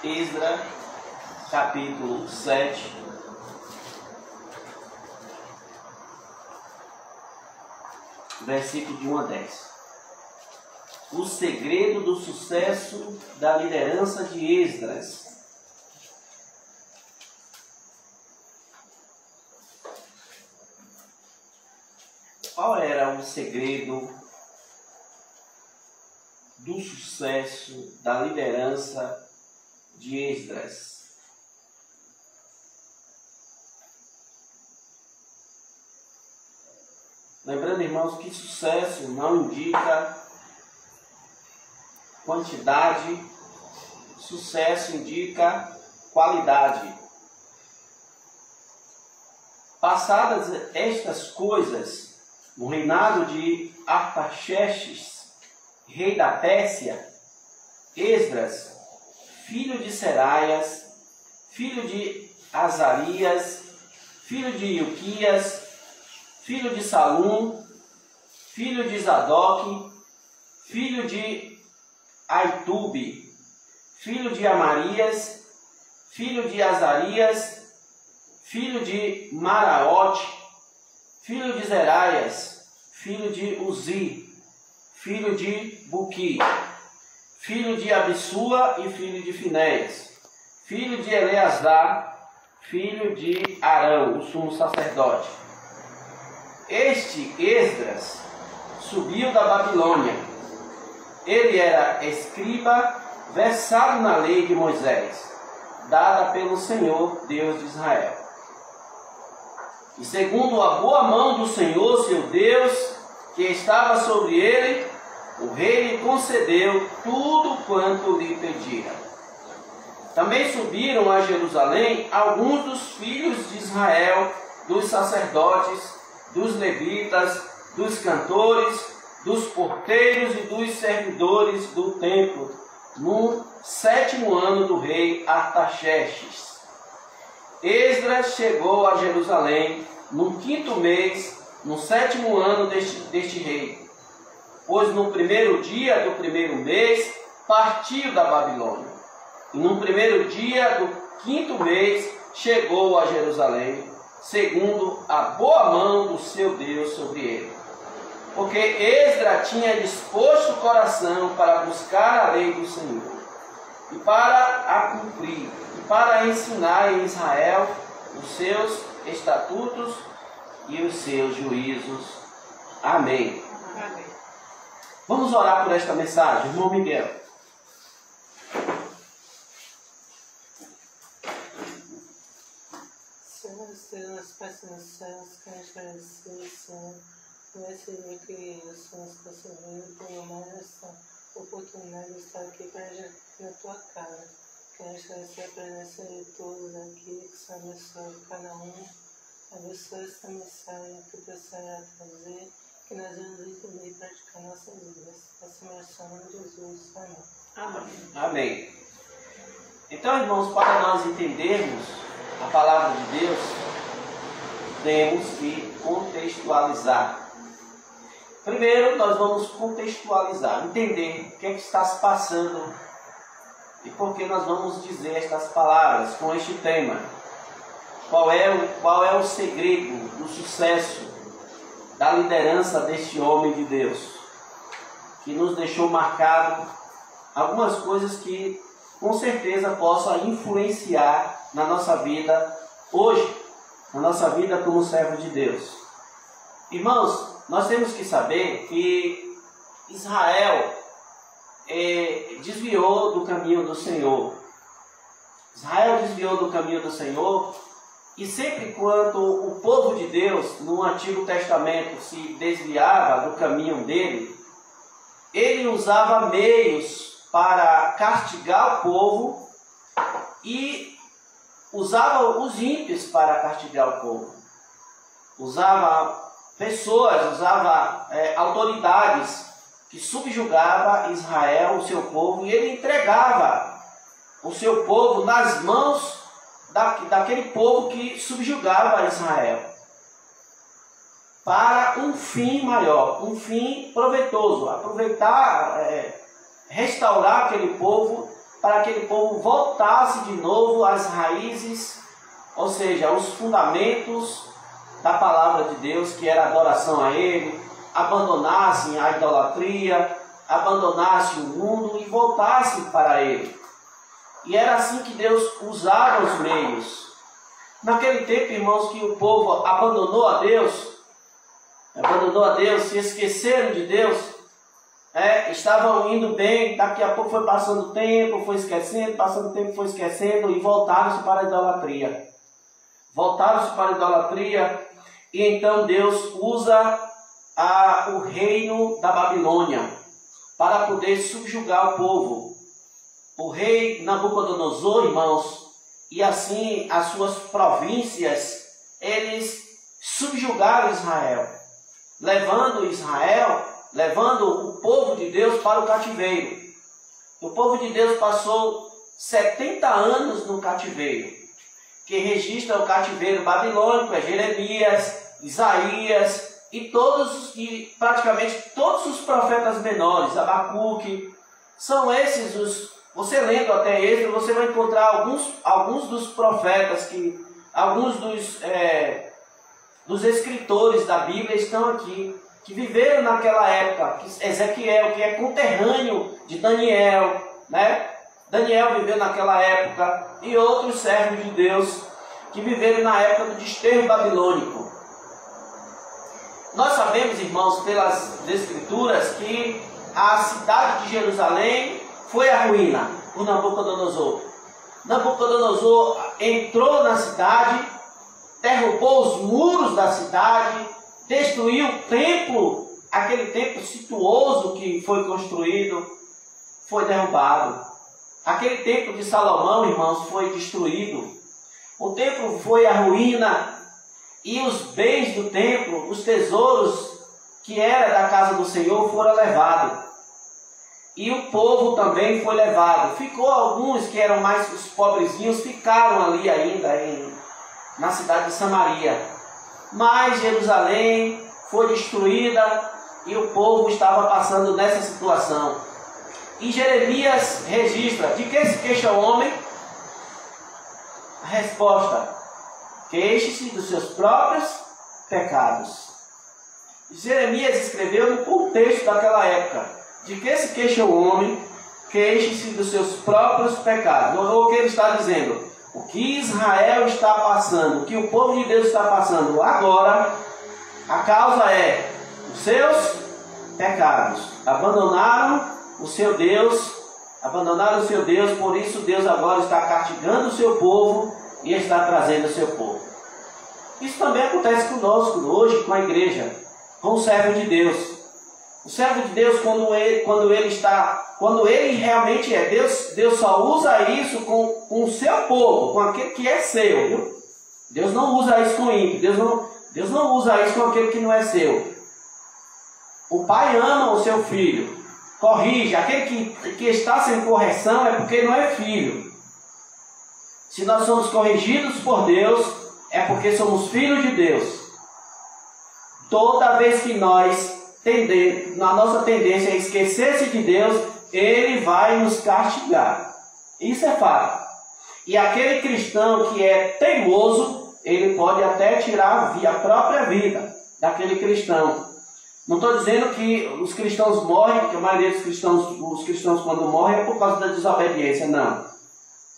Esdras, capítulo 7. Versículo de 1 a 10. O segredo do sucesso da liderança de Esdras. Qual era o segredo do sucesso da liderança de Esdras? Lembrando, irmãos, que sucesso não indica quantidade, sucesso indica qualidade. Passadas estas coisas, no reinado de Artaxerxes, rei da Pérsia, Esdras, filho de Seraias, filho de Azarias, filho de Ilquias, filho de Salum, filho de Zadok, filho de Aitube, filho de Amarias, filho de Azarias, filho de Maraote, filho de Zeraias, filho de Uzi, filho de Buqui, filho de Abissua e filho de Finéias, filho de Eleazar, filho de Arão, o sumo sacerdote. Este Esdras subiu da Babilônia. Ele era escriba, versado na lei de Moisés, dada pelo Senhor, Deus de Israel. E segundo a boa mão do Senhor, seu Deus, que estava sobre ele, o rei lhe concedeu tudo quanto lhe pedira. Também subiram a Jerusalém alguns dos filhos de Israel, dos sacerdotes, dos levitas, dos cantores, dos porteiros e dos servidores do templo, no 7º ano do rei Artaxerxes. Esdras chegou a Jerusalém no 5º mês, no 7º ano deste rei, pois no 1º dia do 1º mês partiu da Babilônia, e no 1º dia do 5º mês chegou a Jerusalém, segundo a boa mão do seu Deus sobre ele. Porque Esdras tinha disposto o coração para buscar a lei do Senhor, e para a cumprir, e para ensinar em Israel os seus estatutos e os seus juízos. Amém. Amém. Vamos orar por esta mensagem, irmão Miguel. Senhor, nós peçamos céus, que a gente agradecer, Senhor, por esse dia que os Senhores concederam, por mais essa oportunidade de estar aqui para na tua casa. Que a gente agradecer a presença de todos aqui, que o Senhor abençoe cada um, abençoe essa mensagem que o Teu Senhor vai trazer, que nós vamos entender e praticar nossas vidas. Essa é a oração de Jesus. Amém. Amém. Amém. Então, irmãos, para nós entendermos a palavra de Deus, temos que contextualizar. Primeiro, nós vamos contextualizar, entender o que é que está se passando e por que nós vamos dizer estas palavras com este tema. Qual é o segredo do sucesso da liderança deste homem de Deus, que nos deixou marcado algumas coisas que com certeza possam influenciar na nossa vida hoje, na nossa vida como servo de Deus. Irmãos, nós temos que saber que Israel desviou do caminho do Senhor. Israel desviou do caminho do Senhor, e sempre quando o povo de Deus, no Antigo Testamento, se desviava do caminho dele, ele usava meios para castigar o povo e usava os ímpios para castigar o povo. Usava pessoas, usava autoridades que subjugavam Israel, o seu povo, e ele entregava o seu povo nas mãos daquele povo que subjugava Israel, para um fim maior, um fim proveitoso, aproveitar, restaurar aquele povo para que aquele povo voltasse de novo às raízes, ou seja, os fundamentos da palavra de Deus, que era a adoração a Ele, abandonassem a idolatria, abandonassem o mundo e voltassem para Ele. E era assim que Deus usava os meios. Naquele tempo, irmãos, que o povo abandonou a Deus, se esqueceram de Deus, estavam indo bem, daqui a pouco foi passando o tempo, foi esquecendo, passando o tempo, foi esquecendo, e voltaram-se para a idolatria. E então Deus usa o reino da Babilônia para poder subjugar o povo. O rei Nabucodonosor, irmãos, e assim as suas províncias, eles subjugaram Israel, levando o povo de Deus para o cativeiro. O povo de Deus passou 70 anos no cativeiro, que registra o cativeiro babilônico, Jeremias, Isaías e praticamente todos os profetas menores, Abacuque. São esses você lendo até Êxodo, você vai encontrar alguns dos profetas, alguns dos escritores da Bíblia estão aqui, que viveram naquela época. Ezequiel, que é conterrâneo de Daniel, né? Daniel viveu naquela época, e outros servos de Deus que viveram na época do desterro babilônico. Nós sabemos, irmãos, pelas escrituras, que a cidade de Jerusalém foi a ruína por Nabucodonosor. Nabucodonosor entrou na cidade, derrubou os muros da cidade, destruiu o templo, aquele templo suntuoso que foi construído, foi derrubado. Aquele templo de Salomão, irmãos, foi destruído. O templo foi a ruína, e os bens do templo, os tesouros que era da casa do Senhor, foram levados. E o povo também foi levado. Ficou alguns que eram mais os pobrezinhos, ficaram ali ainda na cidade de Samaria. Mas Jerusalém foi destruída e o povo estava passando nessa situação. E Jeremias registra: de que se queixa o homem? A resposta: queixe-se dos seus próprios pecados. Jeremias escreveu no contexto daquela época. De que se queixa o homem? Queixe-se dos seus próprios pecados. Ou o que ele está dizendo? O que Israel está passando, o que o povo de Deus está passando agora, a causa é os seus pecados. Abandonaram o seu Deus, por isso Deus agora está castigando o seu povo e está trazendo o seu povo. Isso também acontece conosco hoje, com a igreja, com o servo de Deus. O servo de Deus, quando ele realmente é Deus só usa isso com o seu povo, com aquele que é seu, viu? Deus não usa isso com ímpio, Deus não usa isso com aquele que não é seu. O pai ama o seu filho, corrige. Aquele que está sem correção é porque não é filho. Se nós somos corrigidos por Deus, é porque somos filhos de Deus. Toda vez que na nossa tendência a esquecer-se de Deus, Ele vai nos castigar. Isso é fato. E aquele cristão que é teimoso, ele pode até tirar a própria vida daquele cristão. Não estou dizendo que os cristãos morrem, porque a maioria dos cristãos quando morrem é por causa da desobediência.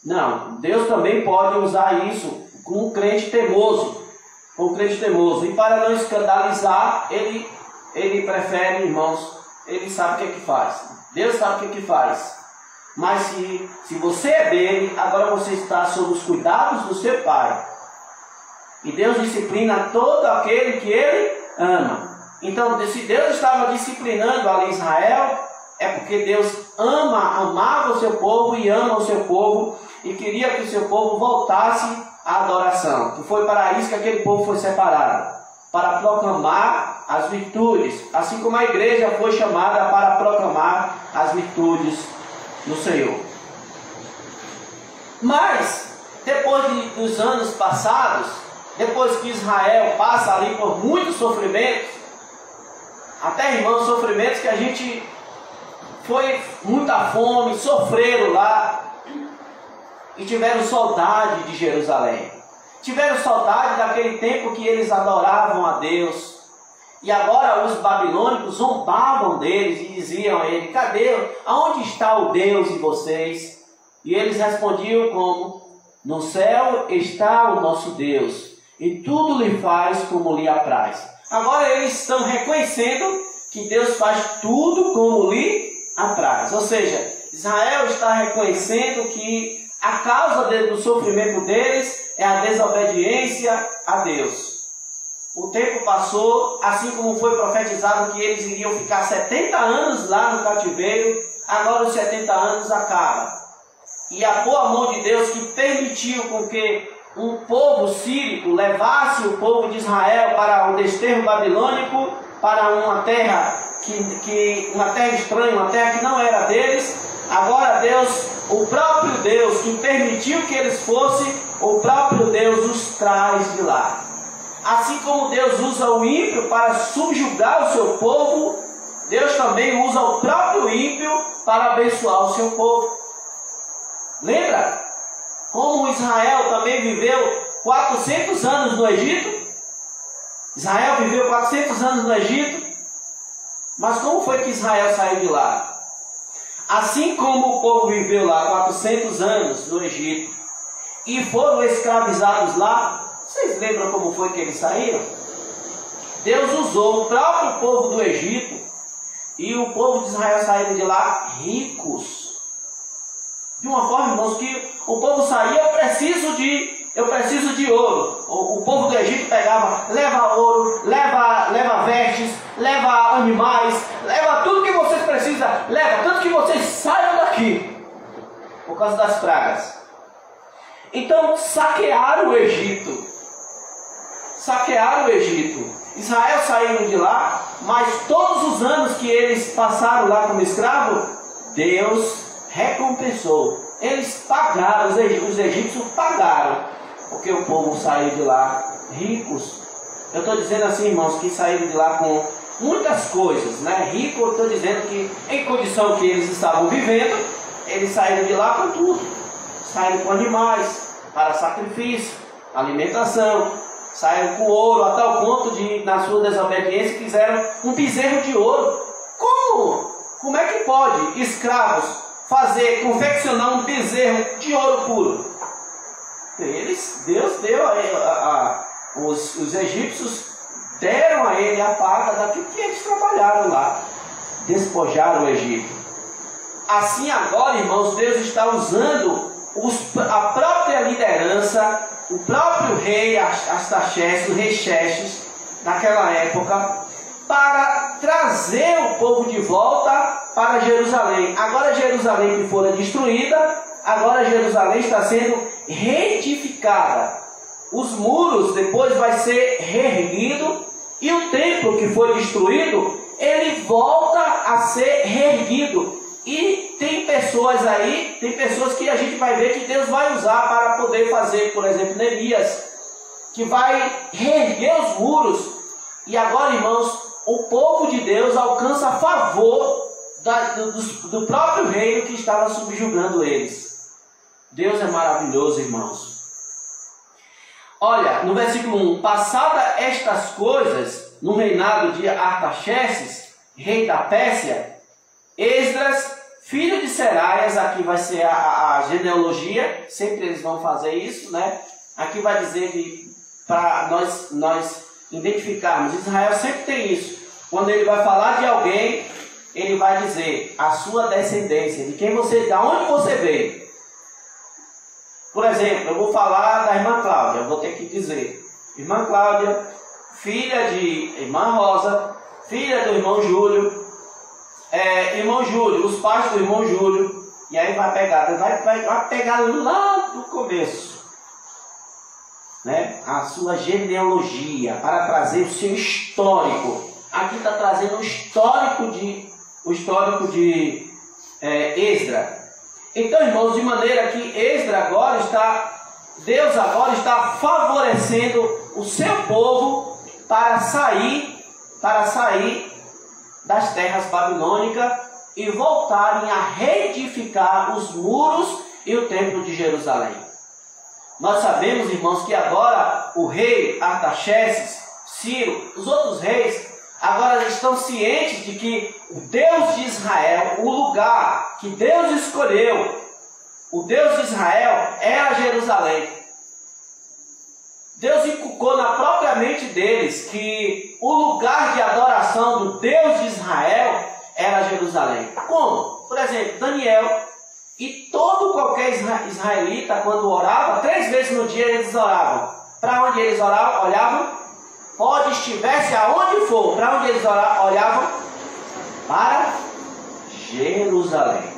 Não. Deus também pode usar isso com um crente teimoso. E para não escandalizar, ele prefere, irmãos, ele sabe o que faz. Deus sabe o que faz. Mas se você é dele, agora você está sob os cuidados do seu Pai. E Deus disciplina todo aquele que Ele ama. Então, se Deus estava disciplinando ali Israel, é porque Deus amava o seu povo e ama o seu povo e queria que o seu povo voltasse à adoração. Que foi para isso que aquele povo foi separado. Para proclamar as virtudes, assim como a igreja foi chamada para proclamar as virtudes do Senhor. Mas, depois dos anos passados, depois que Israel passa ali por muitos sofrimentos, até, irmãos, sofrimentos que a gente foi muita fome, sofreram lá, e tiveram saudade de Jerusalém. Tiveram saudade daquele tempo que eles adoravam a Deus. E agora os babilônicos zombavam deles e diziam a ele: cadê? Aonde está o Deus de vocês? E eles respondiam como: no céu está o nosso Deus, e tudo lhe faz como lhe apraz. Agora eles estão reconhecendo que Deus faz tudo como lhe apraz. Ou seja, Israel está reconhecendo que a causa do sofrimento deles é a desobediência a Deus. O tempo passou, assim como foi profetizado que eles iriam ficar 70 anos lá no cativeiro, agora os 70 anos acabam. E a boa mão de Deus que permitiu com que um povo sírico levasse o povo de Israel para o desterro babilônico, para uma terra uma terra estranha, uma terra que não era deles. Agora Deus, o próprio Deus que permitiu que eles fossem, o próprio Deus os traz de lá. Assim como Deus usa o ímpio para subjugar o seu povo, Deus também usa o próprio ímpio para abençoar o seu povo. Lembra como Israel também viveu 400 anos no Egito? Israel viveu 400 anos no Egito. Mas como foi que Israel saiu de lá? Assim como o povo viveu lá 400 anos no Egito e foram escravizados lá, vocês lembram como foi que eles saíram? Deus usou o próprio povo do Egito e o povo de Israel saíram de lá ricos. De uma forma, irmãos, que o povo saía: eu preciso de ouro. O povo do Egito pegava: leva ouro, leva vestes, leva animais, leva tudo que vocês precisam, leva, tanto que vocês saiam daqui, por causa das pragas. Então saquearam o Egito. Israel saiu de lá, mas todos os anos que eles passaram lá como escravo, Deus recompensou. Eles pagaram, os egípcios pagaram, porque o povo saiu de lá ricos. Eu estou dizendo assim, irmãos, que saíram de lá com muitas coisas, né? Rico, eu estou dizendo que em condição que eles estavam vivendo, eles saíram de lá com tudo. Saíram com animais para sacrifício, alimentação, saíram com ouro, a tal ponto de, na sua desobediência, fizeram um bezerro de ouro. Como é que pode escravos confeccionar um bezerro de ouro puro? Deus deu os egípcios deram a ele a paga daquilo que eles trabalharam lá, despojaram o Egito. Assim agora, irmãos, Deus está usando a própria liderança, o próprio rei Artaxerxes, o rei Xerxes, naquela época, para trazer o povo de volta para Jerusalém. Agora Jerusalém que fora destruída, agora Jerusalém está sendo reedificada. Os muros depois vai ser reerguido, e o templo que foi destruído, ele volta a ser reerguido. E tem pessoas aí, tem pessoas que a gente vai ver que Deus vai usar para poder fazer, por exemplo, Neemias, que vai reerguer os muros. E agora, irmãos, o povo de Deus alcança a favor do próprio reino que estava subjugando eles. Deus é maravilhoso, irmãos. Olha, no versículo 1: passada estas coisas, no reinado de Artaxerxes, rei da Pérsia, Esdras, filho de Seraias, aqui vai ser a genealogia, sempre eles vão fazer isso, né? Aqui vai dizer que para nós identificarmos, Israel sempre tem isso. Quando ele vai falar de alguém, ele vai dizer a sua descendência, de quem você, da onde você veio. Por exemplo, eu vou falar da irmã Cláudia, eu vou ter que dizer: irmã Cláudia, filha de irmã Rosa, filha do irmão Júlio, irmão Júlio, os pais do irmão Júlio, e aí vai pegar lá do começo, né? A sua genealogia, para trazer o seu histórico. Aqui está trazendo o histórico de Esdras. Então, irmãos, de maneira que Deus agora está favorecendo o seu povo para sair das terras babilônicas e voltarem a reedificar os muros e o templo de Jerusalém. Nós sabemos, irmãos, que agora o rei Artaxerxes, Ciro, os outros reis, agora estão cientes de que o Deus de Israel, o lugar que Deus escolheu, o Deus de Israel era Jerusalém. Deus inculcou na própria mente deles que o lugar de adoração do Deus de Israel era Jerusalém. Como? Por exemplo, Daniel e qualquer israelita, quando orava, 3 vezes no dia eles oravam. Para onde eles oravam? Olhavam? Pode estivesse aonde for, para onde eles olhavam? Para Jerusalém.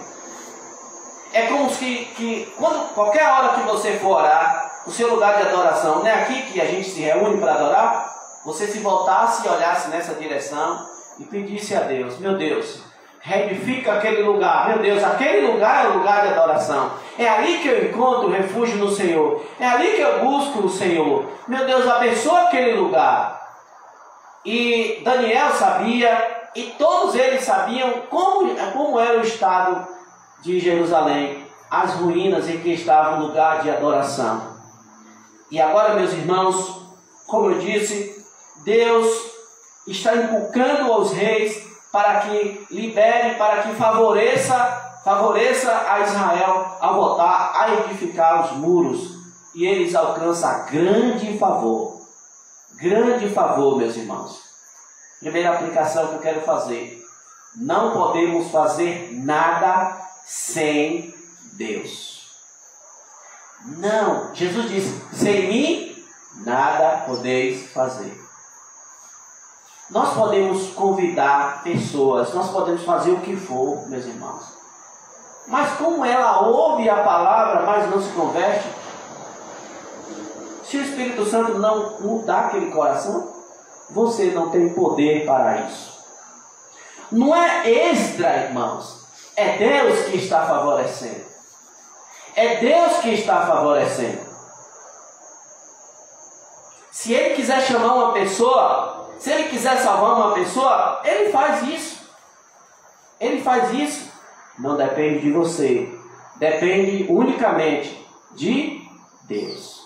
É como que qualquer hora que você for orar, o seu lugar de adoração, não é aqui que a gente se reúne para adorar? Você se voltasse e olhasse nessa direção e pedisse a Deus: meu Deus, reedifica aquele lugar. Meu Deus, aquele lugar é o lugar de adoração. É ali que eu encontro refúgio no Senhor. É ali que eu busco o Senhor. Meu Deus, abençoa aquele lugar. E Daniel sabia, e todos eles sabiam como era o estado de Jerusalém, as ruínas em que estava o lugar de adoração. E agora, meus irmãos, como eu disse, Deus está inculcando aos reis para que libere, para que favoreça a Israel a voltar a edificar os muros. E eles alcançam grande favor. Grande favor, meus irmãos. Primeira aplicação que eu quero fazer: não podemos fazer nada sem Deus. Não, Jesus disse: sem mim nada podeis fazer. Nós podemos convidar pessoas, nós podemos fazer o que for, meus irmãos, mas como ela ouve a palavra, mas não se converte, se o Espírito Santo não mudar aquele coração, você não tem poder para isso. Não é extra, irmãos, é Deus que está favorecendo. É Deus que está favorecendo. Se Ele quiser chamar uma pessoa, se Ele quiser salvar uma pessoa, Ele faz isso. Ele faz isso. Não depende de você. Depende unicamente de Deus.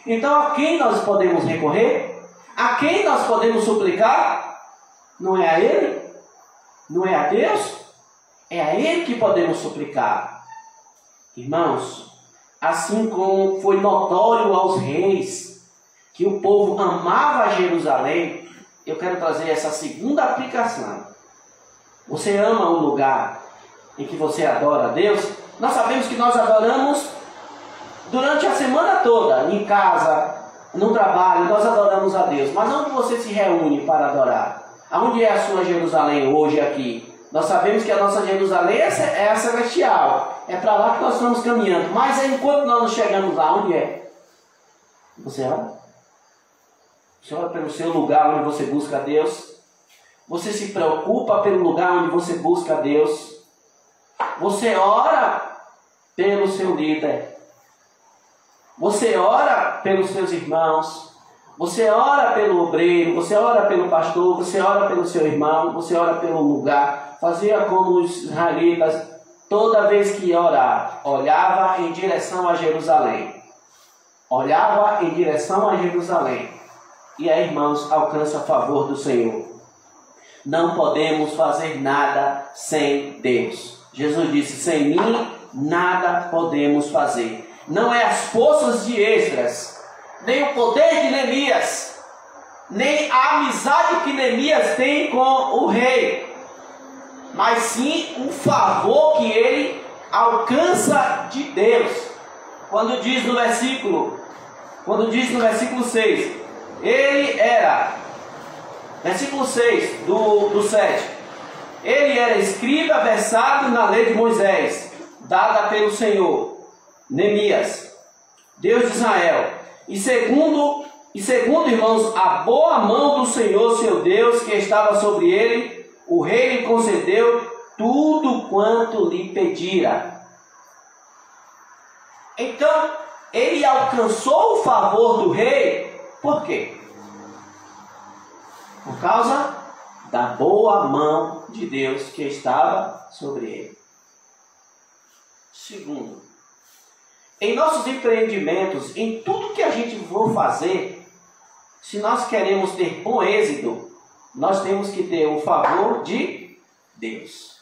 Então, a quem nós podemos recorrer? A quem nós podemos suplicar? Não é a Ele? Não é a Deus? É a Ele que podemos suplicar. Irmãos, assim como foi notório aos reis que o povo amava Jerusalém, eu quero trazer essa segunda aplicação. Você ama o lugar em que você adora a Deus? Nós sabemos que nós adoramos durante a semana toda, em casa, no trabalho, nós adoramos a Deus. Mas onde você se reúne para adorar? Aonde é a sua Jerusalém hoje aqui? Nós sabemos que a nossa Jerusalém é a celestial. É para lá que nós estamos caminhando. Mas enquanto nós não chegamos lá, onde é? Você ora? Você ora pelo seu lugar onde você busca a Deus? Você se preocupa pelo lugar onde você busca a Deus? Você ora pelo seu líder? Você ora pelos seus irmãos? Você ora pelo obreiro? Você ora pelo pastor? Você ora pelo seu irmão? Você ora pelo lugar? Fazia como os israelitas, toda vez que ia orar, olhava em direção a Jerusalém. Olhava em direção a Jerusalém. E aí, irmãos, alcança a favor do Senhor. Não podemos fazer nada sem Deus. Jesus disse: sem mim nada podemos fazer. Não é as forças de Esdras, nem o poder de Neemias, nem a amizade que Neemias tem com o rei, mas sim o favor que ele alcança de Deus. Quando diz no versículo 6, ele era, versículo 6 do 7, ele era escriba versado na lei de Moisés, dada pelo Senhor, Neemias, Deus de Israel, e segundo, irmãos, a boa mão do Senhor, seu Deus, que estava sobre ele, o rei lhe concedeu tudo quanto lhe pedira. Então, ele alcançou o favor do rei, por quê? Por causa da boa mão de Deus que estava sobre ele. Segundo, em nossos empreendimentos, em tudo que a gente for fazer, se nós queremos ter bom êxito, nós temos que ter o favor de Deus.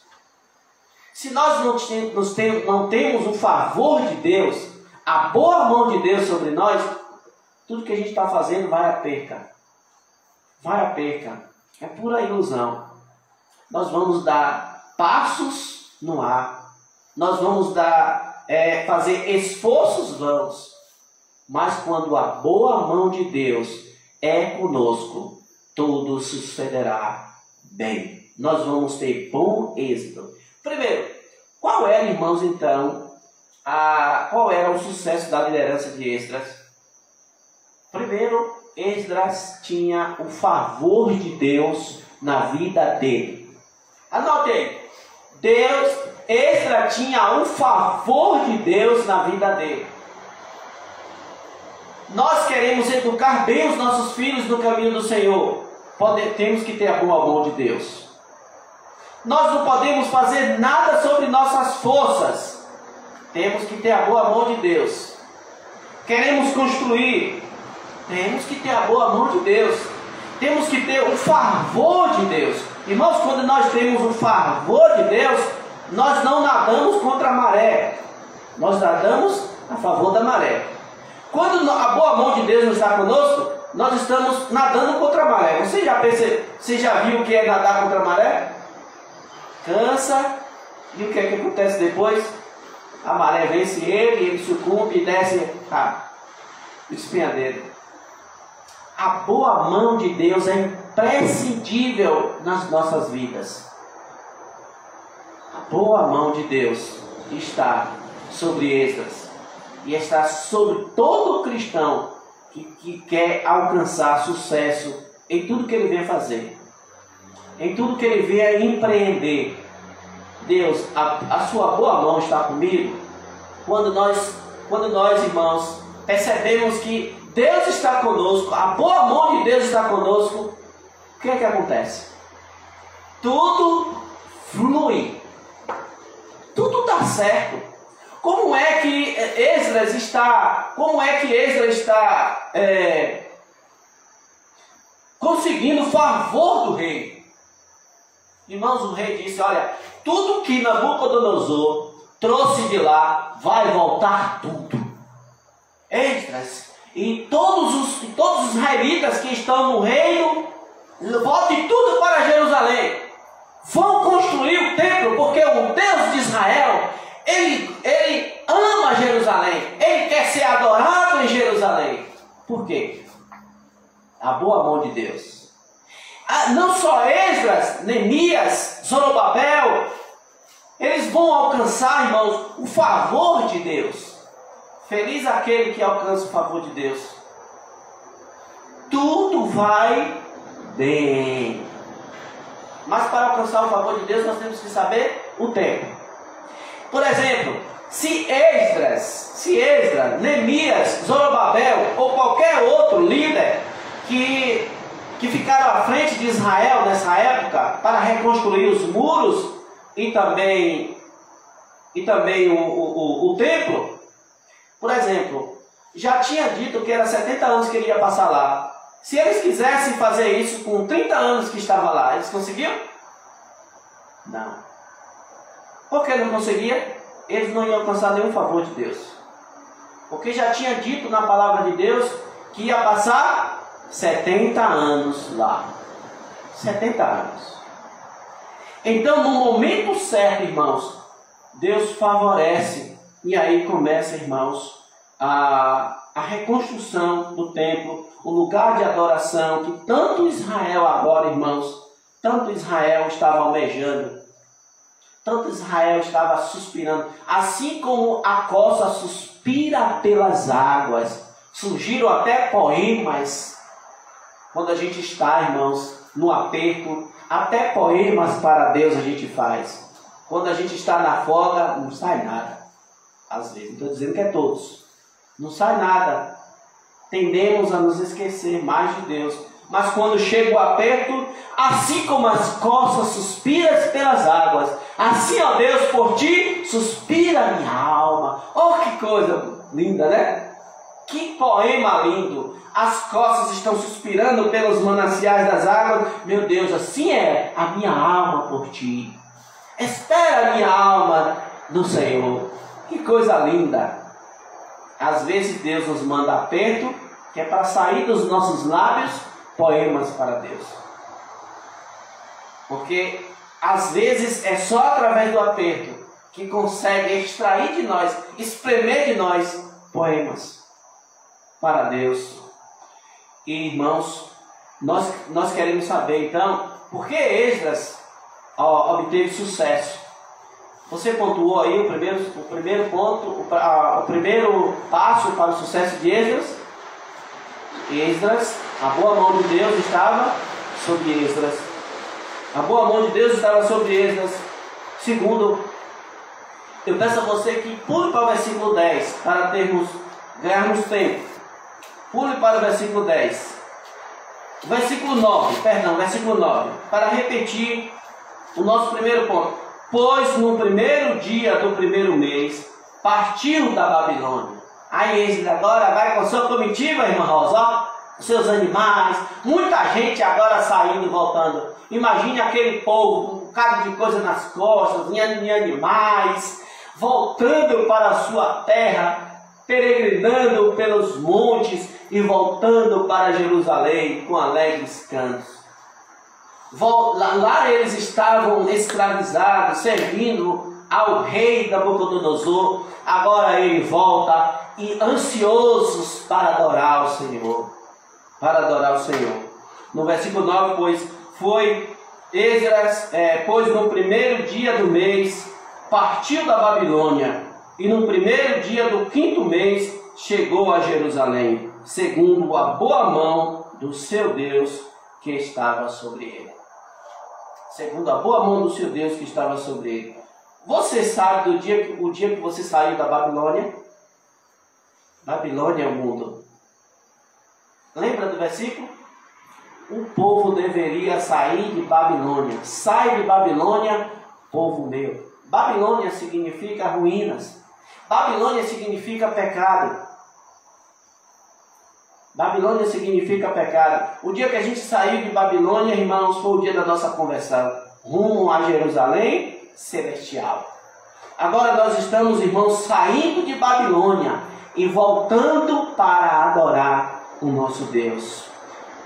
Se nós não temos o favor de Deus, a boa mão de Deus sobre nós, tudo que a gente está fazendo vai à perca. Vai à perca. É pura ilusão. Nós vamos dar passos no ar. Nós vamos fazer esforços vãos. Mas quando a boa mão de Deus é conosco, tudo sucederá bem. Nós vamos ter bom êxito. Primeiro, qual era, irmãos, então, qual era o sucesso da liderança de Esdras? Primeiro, Esdras tinha o favor de Deus na vida dele. Anote aí. Esdras tinha o favor de Deus na vida dele. Nós queremos educar bem os nossos filhos no caminho do Senhor. Temos que ter a boa mão de Deus. Nós não podemos fazer nada sobre nossas forças. Temos que ter a boa mão de Deus. Queremos construir. Temos que ter a boa mão de Deus. Temos que ter o favor de Deus. Irmãos, quando nós temos o favor de Deus, nós não nadamos contra a maré. Nós nadamos a favor da maré. Quando a boa mão de Deus não está conosco, nós estamos nadando contra a maré. Você já viu o que é nadar contra a maré? Cansa. E o que é que acontece depois? A maré vence ele sucumbe e desce o espinhadeiro. A boa mão de Deus é imprescindível nas nossas vidas. A boa mão de Deus está sobre Esdras e está sobre todo cristão que quer alcançar sucesso em tudo que ele vem fazer, em tudo que ele vem empreender. Deus, a sua boa mão está comigo. Quando nós, irmãos, percebemos que Deus está conosco, a boa mão de Deus está conosco, o que é que acontece? Tudo flui, tudo dá certo. Como é que Esdras está conseguindo o favor do rei? Irmãos, o rei disse: olha, tudo que Nabucodonosor trouxe de lá vai voltar tudo. Esdras e todos os israelitas que estão no reino, volte tudo para Jerusalém. Vão construir o templo, porque o Deus de Israel, ele ama Jerusalém. Ele quer ser adorado em Jerusalém. Por quê? A boa mão de Deus. Não só Esdras, Neemias, Zorobabel, eles vão alcançar, irmãos, o favor de Deus. Feliz aquele que alcança o favor de Deus. Tudo vai bem. Mas para alcançar o favor de Deus, nós temos que saber o tempo. Por exemplo, se Esdras, Neemias, Zorobabel ou qualquer outro líder que ficaram à frente de Israel nessa época para reconstruir os muros e também o templo, por exemplo, já tinha dito que era 70 anos que ele ia passar lá. Se eles quisessem fazer isso com 30 anos que estava lá, eles conseguiam? Não. Por que não conseguia? Eles não iam alcançar nenhum favor de Deus. Porque já tinha dito na palavra de Deus que ia passar 70 anos lá. 70 anos. Então, no momento certo, irmãos, Deus favorece. E aí começa, irmãos, a reconstrução do templo, o lugar de adoração que tanto Israel agora, irmãos, tanto Israel estava almejando, tanto Israel estava suspirando, assim como a costa suspira pelas águas. Surgiram até poemas, quando a gente está, irmãos, no aperto, até poemas para Deus a gente faz. Quando a gente está na folga, não sai nada. Às vezes, não estou dizendo que é todos. Não sai nada. Tendemos a nos esquecer mais de Deus. Mas quando chega o aperto, assim como as costas suspiram pelas águas, assim, ó Deus, por ti suspira a minha alma. Oh, que coisa! linda, né? Que poema lindo! As costas estão suspirando pelos mananciais das águas. Meu Deus, assim é a minha alma por ti. Espera a minha alma no Senhor. Que coisa linda! Às vezes Deus nos manda aperto, que é para sair dos nossos lábios poemas para Deus. Porque às vezes é só através do aperto que consegue extrair de nós, espremer de nós poemas para Deus. E irmãos, nós queremos saber então, por que Esdras obteve sucesso? Você pontuou aí o primeiro ponto, o primeiro passo para o sucesso de Esdras? Esdras, a boa mão de Deus estava sobre Esdras. A boa mão de Deus estava sobre Esdras. Segundo, eu peço a você que pule para o versículo 10, para ganharmos tempo. Pule para o versículo 10. Versículo 9, para repetir o nosso primeiro ponto. Pois no primeiro dia do primeiro mês, partiu da Babilônia. Aí Esdras agora vai com a sua comitiva, irmã Rosa, os seus animais, muita gente agora saindo e voltando. Imagine aquele povo com um bocado de coisa nas costas, em animais, voltando para a sua terra, peregrinando pelos montes e voltando para Jerusalém com alegres cantos. Lá eles estavam escravizados, servindo ao rei Nabucodonosor. Agora ele volta e ansiosos para adorar o Senhor. No versículo 9, pois no primeiro dia do mês partiu da Babilônia, e no primeiro dia do 5º mês chegou a Jerusalém, segundo a boa mão do seu Deus que estava sobre ele. Segundo a boa mão do seu Deus que estava sobre ele. Você sabe o dia que você saiu da Babilônia? Babilônia é o mundo. Lembra do versículo? O povo deveria sair de Babilônia. Sai de Babilônia, povo meu. Babilônia significa ruínas. Babilônia significa pecado. Babilônia significa pecado. O dia que a gente saiu de Babilônia, irmãos, foi o dia da nossa conversão, rumo a Jerusalém celestial. Agora nós estamos, irmãos, saindo de Babilônia e voltando para adorar o nosso Deus.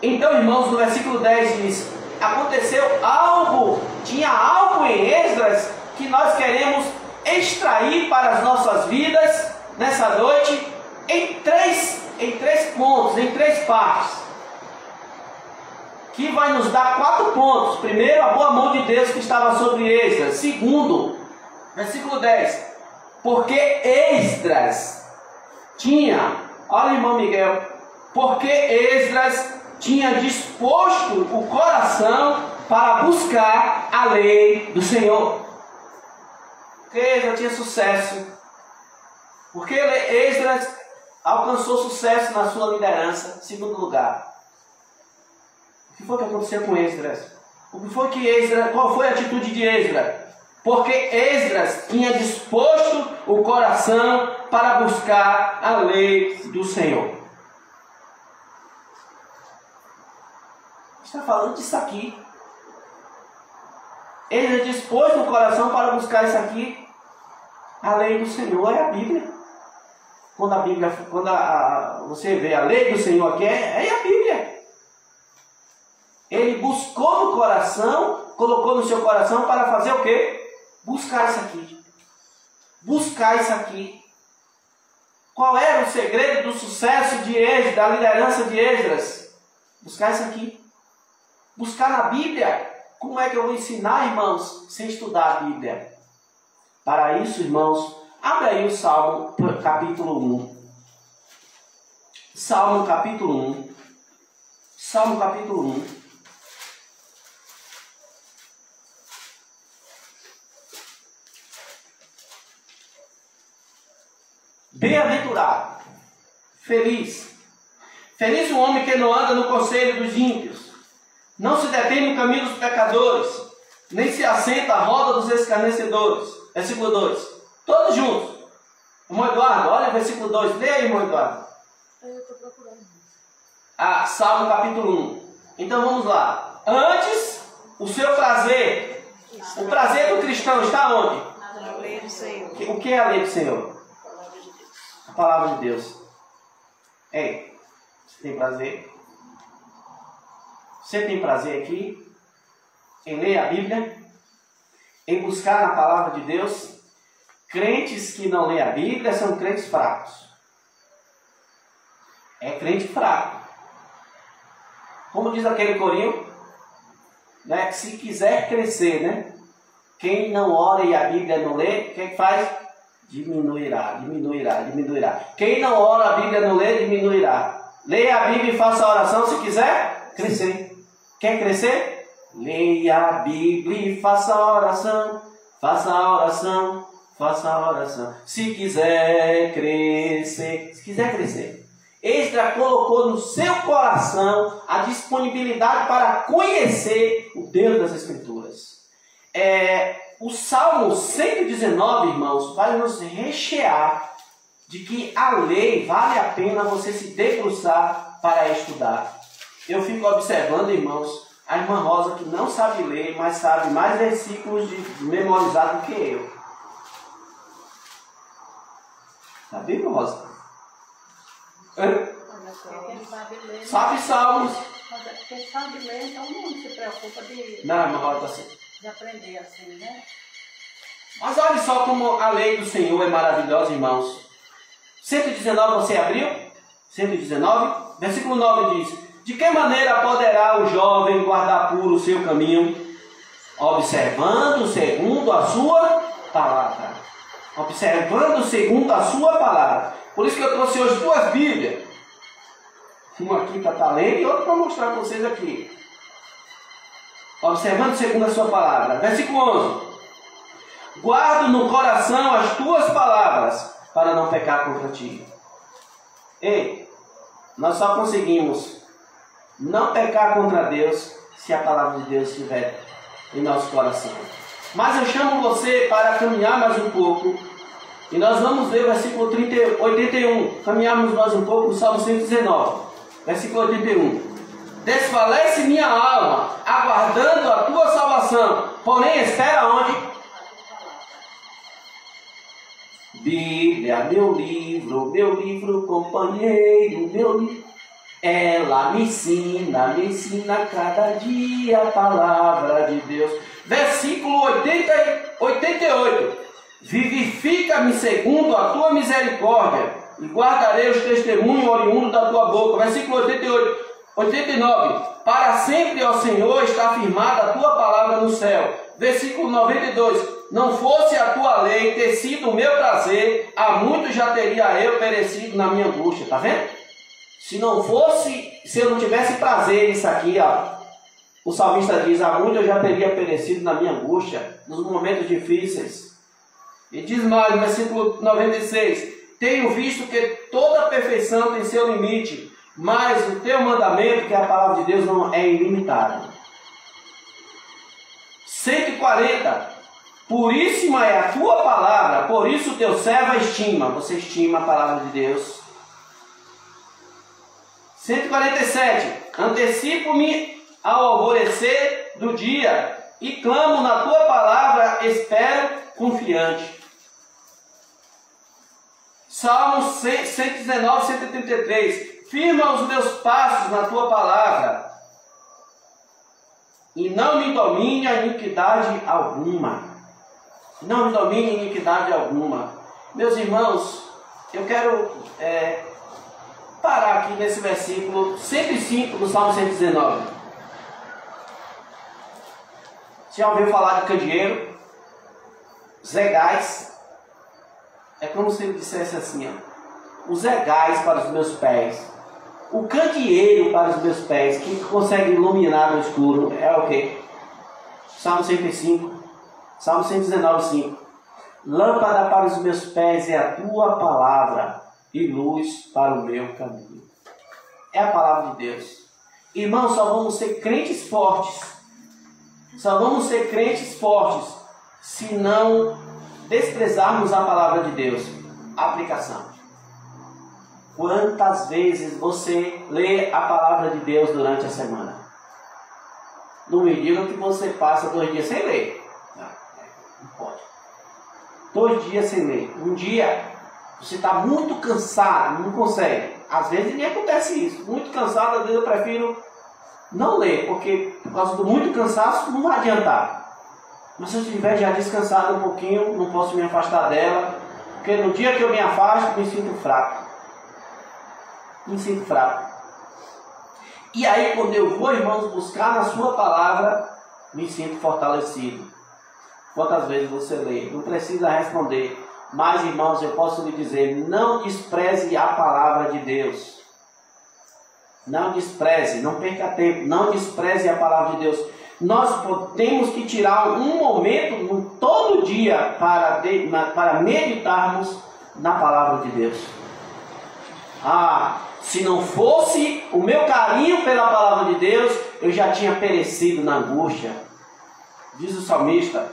Então, irmãos, no versículo 10 diz: aconteceu algo, tinha algo em Esdras que nós queremos extrair para as nossas vidas nessa noite em três pontos, em 3 partes, que vai nos dar 4 pontos. Primeiro, a boa mão de Deus que estava sobre Esdras. Segundo, versículo 10, porque Esdras tinha, olha, irmão Miguel, porque Esdras tinha disposto o coração para buscar a lei do Senhor. Porque Esdras tinha sucesso, porque Esdras alcançou sucesso na sua liderança. Segundo lugar, o que foi que aconteceu com Esdras? Qual foi a atitude de Esdras? Porque Esdras tinha disposto o coração para buscar a lei do Senhor. Está falando disso aqui. Esdras dispôs o coração para buscar isso aqui. A lei do Senhor é a Bíblia. Quando você vê a lei do Senhor aqui, é a Bíblia. Ele buscou no coração, colocou no seu coração para fazer o quê? Buscar isso aqui. Buscar isso aqui. Qual era o segredo do sucesso de Esdras, da liderança de Esdras? Buscar isso aqui. Buscar na Bíblia. Como é que eu vou ensinar, irmãos, sem estudar a Bíblia? Para isso, irmãos, abre aí o Salmo capítulo 1. Salmo capítulo 1. Salmo capítulo 1. Bem-aventurado, feliz. Feliz o homem que não anda no conselho dos ímpios, não se detém no caminho dos pecadores, nem se assenta à roda dos escarnecedores. Versículo 2. Todos juntos. Irmão Eduardo, olha o versículo 2. Lê aí, irmão Eduardo. Eu estou procurando. Salmo capítulo 1. Então vamos lá. Antes, o seu prazer, o prazer do cristão está onde? Na lei do Senhor. O que é a lei do Senhor? A palavra de Deus. A palavra de Deus. Ei, você tem prazer? Você tem prazer aqui em ler a Bíblia? Em buscar na palavra de Deus? Crentes que não lêem a Bíblia são crentes fracos. É crente fraco. Como diz aquele corinho, né? Se quiser crescer, né? Quem não ora e a Bíblia não lê, o que faz? Diminuirá, diminuirá, diminuirá. Quem não ora, a Bíblia não lê, diminuirá. Leia a Bíblia e faça a oração se quiser crescer. Quer crescer? Leia a Bíblia e faça a oração. Faça a oração, faça a oração. Se quiser crescer, se quiser crescer. Esdras colocou no seu coração a disponibilidade para conhecer o Deus das Escrituras. O Salmo 119, irmãos, vai nos rechear de que a lei vale a pena você se debruçar para estudar. Eu fico observando, irmãos, a irmã Rosa que não sabe ler, mas sabe mais versículos de memorizar do que eu. Sabe, irmã Rosa? Sabe salmos. Mas é porque sabe ler, então não se preocupa de, Não, irmã Rosa, assim. de aprender assim, né? Mas olha só como a lei do Senhor é maravilhosa, irmãos. 119 você abriu? 119, versículo 9 diz: de que maneira poderá o jovem guardar puro o seu caminho? Observando segundo a sua palavra. Observando segundo a sua palavra. Por isso que eu trouxe hoje duas Bíblias. Uma aqui para estar lendo e outra para mostrar para vocês aqui. Observando segundo a sua palavra. Versículo 11. Guardo no coração as tuas palavras para não pecar contra ti. Ei, nós só conseguimos não pecar contra Deus se a palavra de Deus estiver em nosso coração. Mas eu chamo você para caminhar mais um pouco. E nós vamos ler o versículo 81. Caminharmos mais um pouco no Salmo 119. Versículo 81. Desfalece minha alma, aguardando a tua salvação. Porém, espera onde? Bíblia, meu livro, companheiro, meu livro. Ela me ensina cada dia a palavra de Deus. Versículo 88. Vivifica-me segundo a tua misericórdia e guardarei os testemunhos oriundos da tua boca. Versículo 89. Para sempre, ó Senhor, está firmada a tua palavra no céu. Versículo 92. Não fosse a tua lei ter sido o meu prazer, há muito já teria eu perecido na minha angústia. Está vendo? Se eu não tivesse prazer nisso aqui, ó, o salmista diz: há muito eu já teria perecido na minha angústia, nos momentos difíceis. E diz mais, no versículo 96: tenho visto que toda perfeição tem seu limite, mas o teu mandamento, que é a palavra de Deus, não é ilimitado. 140. Puríssima é a tua palavra, por isso o teu servo a estima. Você estima a palavra de Deus. 147. Antecipo-me ao alvorecer do dia e clamo na tua palavra, espero confiante. Salmo 119, 133. Firma os meus passos na tua palavra e não me domine a iniquidade alguma. Não me domine iniquidade alguma. Meus irmãos, eu quero parar aqui nesse versículo 105 do Salmo 119. Você já ouviu falar de candeeiro? Zé Gás. É como se ele dissesse assim, ó: o Zé Gás para os meus pés, o candeeiro para os meus pés, que consegue iluminar no escuro, é o quê? Salmo 105. Salmo 119, 5. Lâmpada para os meus pés é a tua palavra e luz para o meu caminho. É a palavra de Deus. Irmãos, só vamos ser crentes fortes. Só vamos ser crentes fortes se não desprezarmos a palavra de Deus. Aplicação. Quantas vezes você lê a palavra de Deus durante a semana? Não me diga que você passa 2 dias sem ler. Não pode. 2 dias sem ler. Um dia você está muito cansado, não consegue. Às vezes nem acontece isso. Muito cansado, às vezes eu prefiro não ler, porque por causa do muito cansaço não vai adiantar. Mas se eu estiver já descansado um pouquinho, não posso me afastar dela, porque no dia que eu me afasto, me sinto fraco. Me sinto fraco. E aí, quando eu vou, irmãos, buscar na sua palavra, me sinto fortalecido. Quantas vezes você lê? Não precisa responder. Mas, irmãos, eu posso lhe dizer, não despreze a palavra de Deus. Não despreze, não perca tempo, não despreze a palavra de Deus. Nós temos que tirar um momento todo dia para meditarmos na palavra de Deus. Se não fosse o meu carinho pela palavra de Deus, eu já tinha perecido na angústia, diz o salmista.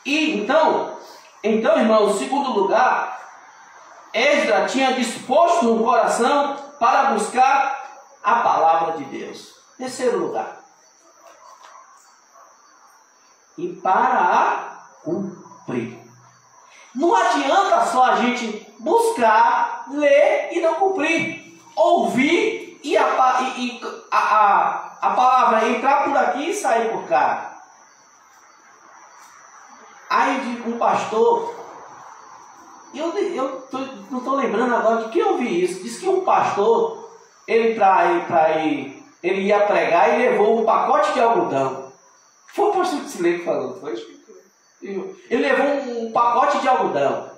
E então, irmãos, em segundo lugar, Esdras tinha disposto no coração para buscar a palavra de Deus. Terceiro lugar, e para a cumprir. Não adianta só a gente buscar, ler e não cumprir. Ouvir e a palavra entrar por aqui e sair por cá. Aí um pastor, não estou lembrando agora de quem eu ouvi isso. Diz que um pastor, ele ia pregar e levou um pacote de algodão. Foi o pastor Silei que falou, foi? Ele levou um pacote de algodão.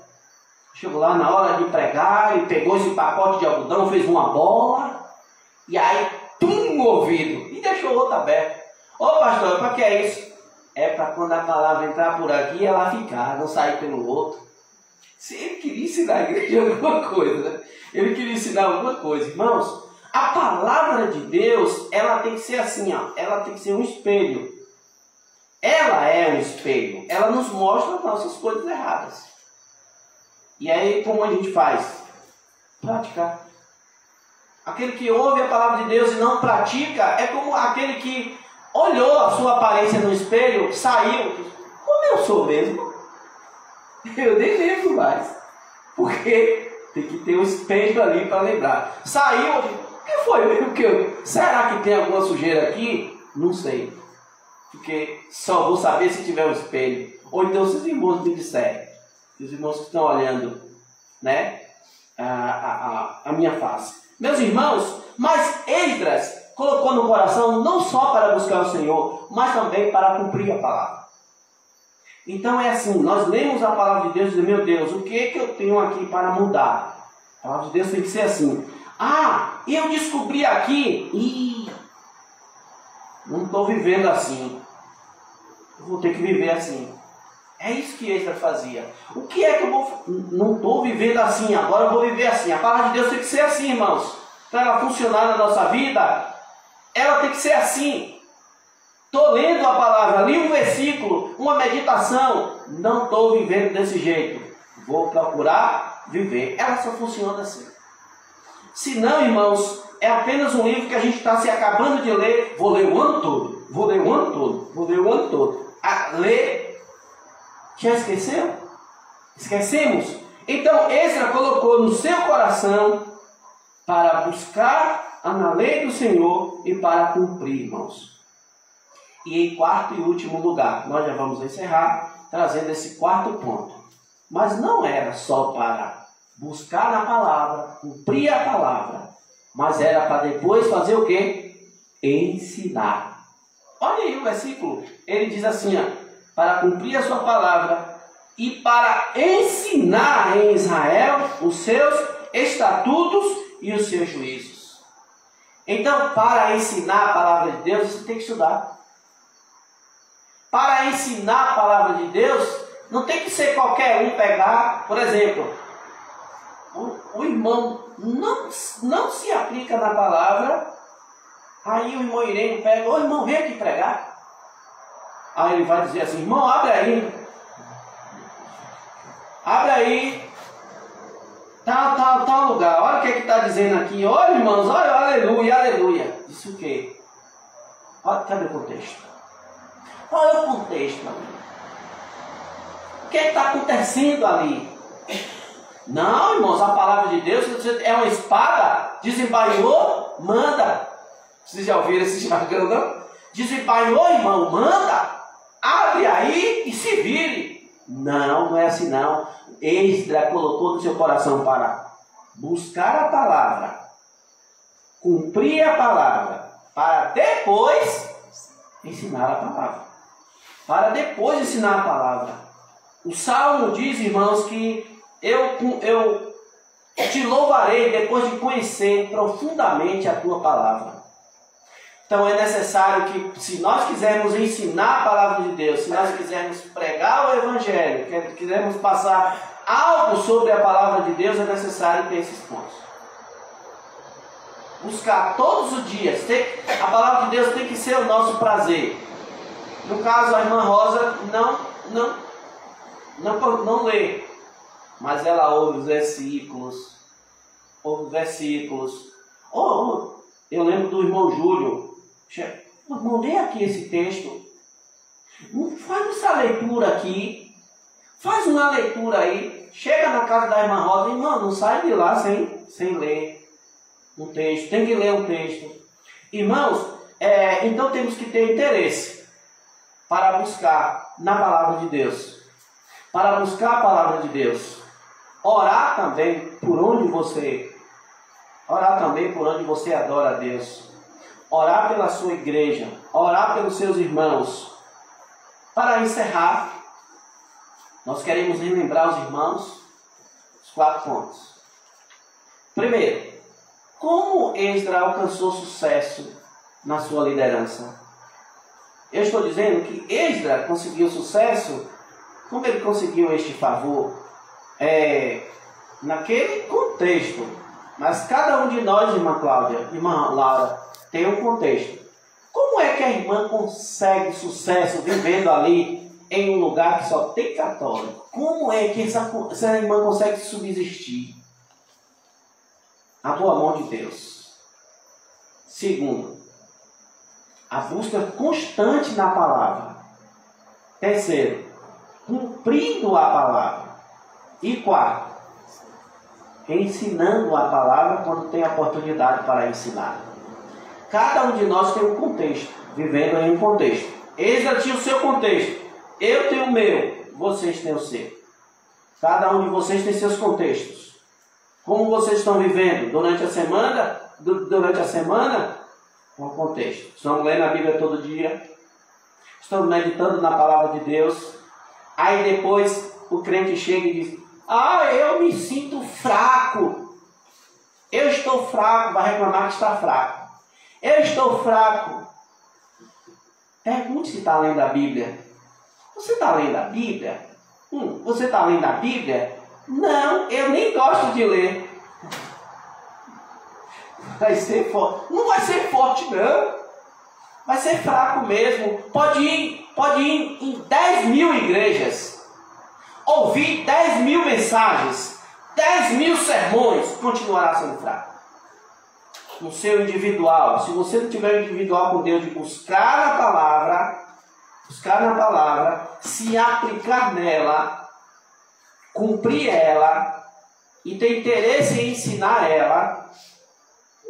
Chegou lá na hora de pregar, ele pegou esse pacote de algodão, fez uma bola, e aí, tum, no ouvido, e deixou o outro aberto. Ô pastor, para que é isso? É para quando a palavra entrar por aqui, ela ficar, não sair pelo outro. Se ele queria ensinar a igreja alguma coisa, né? Ele queria ensinar alguma coisa. Irmãos, a palavra de Deus, ela tem que ser assim, ó, ela tem que ser um espelho. Ela é um espelho, ela nos mostra as nossas coisas erradas. E aí, como a gente faz? Praticar. Aquele que ouve a palavra de Deus e não pratica, é como aquele que olhou a sua aparência no espelho, saiu. Como eu sou mesmo? Eu nem lembro mais. Porque tem que ter um espelho ali para lembrar. Saiu, o que foi mesmo? Será que tem alguma sujeira aqui? Não sei. Porque só vou saber se tiver um espelho. Ou então se os irmãos me disserem. Os irmãos que estão olhando, né, a minha face. Meus irmãos, mas Esdras colocou no coração não só para buscar o Senhor, mas também para cumprir a palavra. Então é assim, nós lemos a palavra de Deus e dizemos, meu Deus, o que é que eu tenho aqui para mudar? A palavra de Deus tem que ser assim. Eu descobri aqui, não estou vivendo assim. Eu vou ter que viver assim. É isso que Esdras fazia. O que é que eu vou... Não estou vivendo assim, agora eu vou viver assim. A palavra de Deus tem que ser assim, irmãos. Para ela funcionar na nossa vida, ela tem que ser assim. Estou lendo a palavra, li um versículo, uma meditação. Não estou vivendo desse jeito. Vou procurar viver. Ela só funciona assim. Se não, irmãos, é apenas um livro que a gente está se acabando de ler. Vou ler o ano todo. Vou ler o ano todo. Vou ler o ano todo. Ler... Já esqueceu? Esquecemos? Então Esdras colocou no seu coração para buscar na lei do Senhor e para cumprir, irmãos. E em quarto e último lugar, nós já vamos encerrar trazendo esse quarto ponto. Mas não era só para buscar na palavra, cumprir a palavra, mas era para depois fazer o quê? Ensinar. Olha aí o versículo. Ele diz assim, para cumprir a sua palavra e para ensinar em Israel os seus estatutos e os seus juízos. Então, para ensinar a palavra de Deus, você tem que estudar. Para ensinar a palavra de Deus, não tem que ser qualquer um pegar, por exemplo, o irmão não se aplica na palavra, aí o irmão Irene pega, ô irmão, vem aqui pregar. Aí ele vai dizer assim, irmão, abre aí. Abre aí. tal lugar. Olha o que está dizendo aqui. Olha, irmãos, olha, aleluia, aleluia. Isso o quê? Olha, cadê o contexto? Olha o contexto ali. O que está acontecendo ali? Não, irmãos, a palavra de Deus é uma espada. Desembainhou, manda. Vocês já ouviram esse jargão, não? Desembainhou, irmão, manda. Abre aí e se vire. Não, não é assim não. Esdras colocou no seu coração para buscar a palavra, cumprir a palavra, para depois ensinar a palavra. Para depois ensinar a palavra. O Salmo diz, irmãos, que eu te louvarei depois de conhecer profundamente a tua palavra. Então é necessário que, se nós quisermos ensinar a palavra de Deus, se nós quisermos pregar o Evangelho, quisermos passar algo sobre a palavra de Deus, é necessário ter esses pontos. Buscar todos os dias. A palavra de Deus tem que ser o nosso prazer. No caso, a irmã Rosa não lê, mas ela ouve os versículos. Eu lembro do irmão Júlio. Irmão, lê aqui esse texto. Faz essa leitura aqui. Faz uma leitura aí. Chega na casa da irmã Rosa. Irmão, não sai de lá sem ler um texto. Tem que ler um texto. Irmãos, então temos que ter interesse para buscar na palavra de Deus. Para buscar a palavra de Deus. Orar também por onde você adora a Deus. Orar pela sua igreja. Orar pelos seus irmãos. Para encerrar, nós queremos relembrar os irmãos os 4 pontos. Primeiro, como Esdras alcançou sucesso na sua liderança? Eu estou dizendo que Esdras conseguiu sucesso. Como ele conseguiu este favor? Naquele contexto. Mas cada um de nós, irmã Cláudia, irmã Laura, tem um contexto. Como é que a irmã consegue sucesso vivendo ali em um lugar que só tem católico? Como é que essa irmã consegue subsistir? A boa mão de Deus. Segundo, a busca constante na palavra. Terceiro, cumprindo a palavra. E quarto, ensinando a palavra quando tem oportunidade para ensinar. Cada um de nós tem um contexto, vivendo em um contexto. Esdras tinha o seu contexto, eu tenho o meu, vocês têm o seu. Cada um de vocês tem seus contextos. Como vocês estão vivendo durante a semana, um contexto. Estamos lendo a Bíblia todo dia, estamos meditando na palavra de Deus. Aí depois o crente chega e diz: eu me sinto fraco. Eu estou fraco. Vai reclamar que está fraco. Eu estou fraco. Pergunte se está lendo a Bíblia. Você está lendo a Bíblia? Você está lendo a Bíblia? Não, eu nem gosto de ler. Vai ser forte. Não vai ser forte, não. Vai ser fraco mesmo. Pode ir em 10.000 igrejas. Ouvir 10.000 mensagens, 10.000 sermões, continuará sendo fraco. No seu individual, se você não tiver individual com Deus, de buscar na palavra, se aplicar nela, cumprir ela e ter interesse em ensinar ela,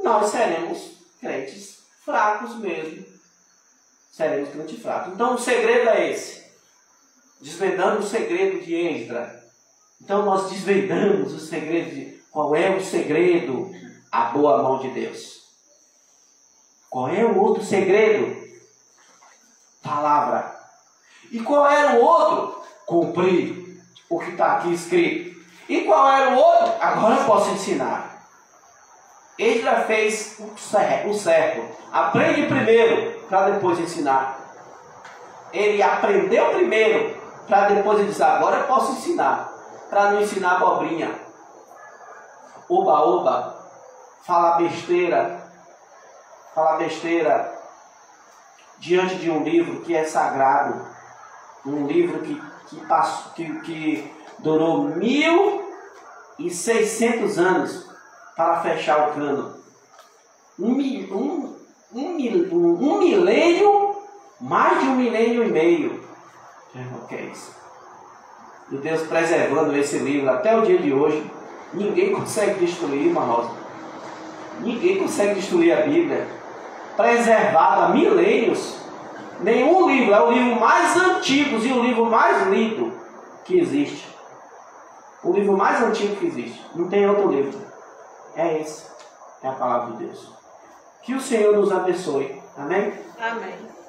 nós seremos crentes fracos mesmo. Seremos crentes fracos. Então o segredo é esse. Desvendando o segredo de Esdras. Então nós desvendamos o segredo de... Qual é o segredo? A boa mão de Deus. Qual é o outro segredo? Palavra. E qual era o outro? Cumprir o que está aqui escrito. E qual era o outro? Agora eu posso ensinar. Esdras fez o certo. Aprende primeiro para depois ensinar. Ele aprendeu primeiro para depois ele dizer: agora eu posso ensinar. Para não ensinar abobrinha, oba-oba, falar besteira diante de um livro que é sagrado, um livro que durou e 600 anos para fechar o cano. Um milênio, mais de 1,5 milênio. O que é isso? E Deus preservando esse livro até o dia de hoje. Ninguém consegue destruir, irmã Rosa. Ninguém consegue destruir a Bíblia. Preservada há milênios. Nenhum livro, é o livro mais antigo e o livro mais lido que existe. O livro mais antigo que existe. Não tem outro livro. É esse. É a palavra de Deus. Que o Senhor nos abençoe. Amém? Amém.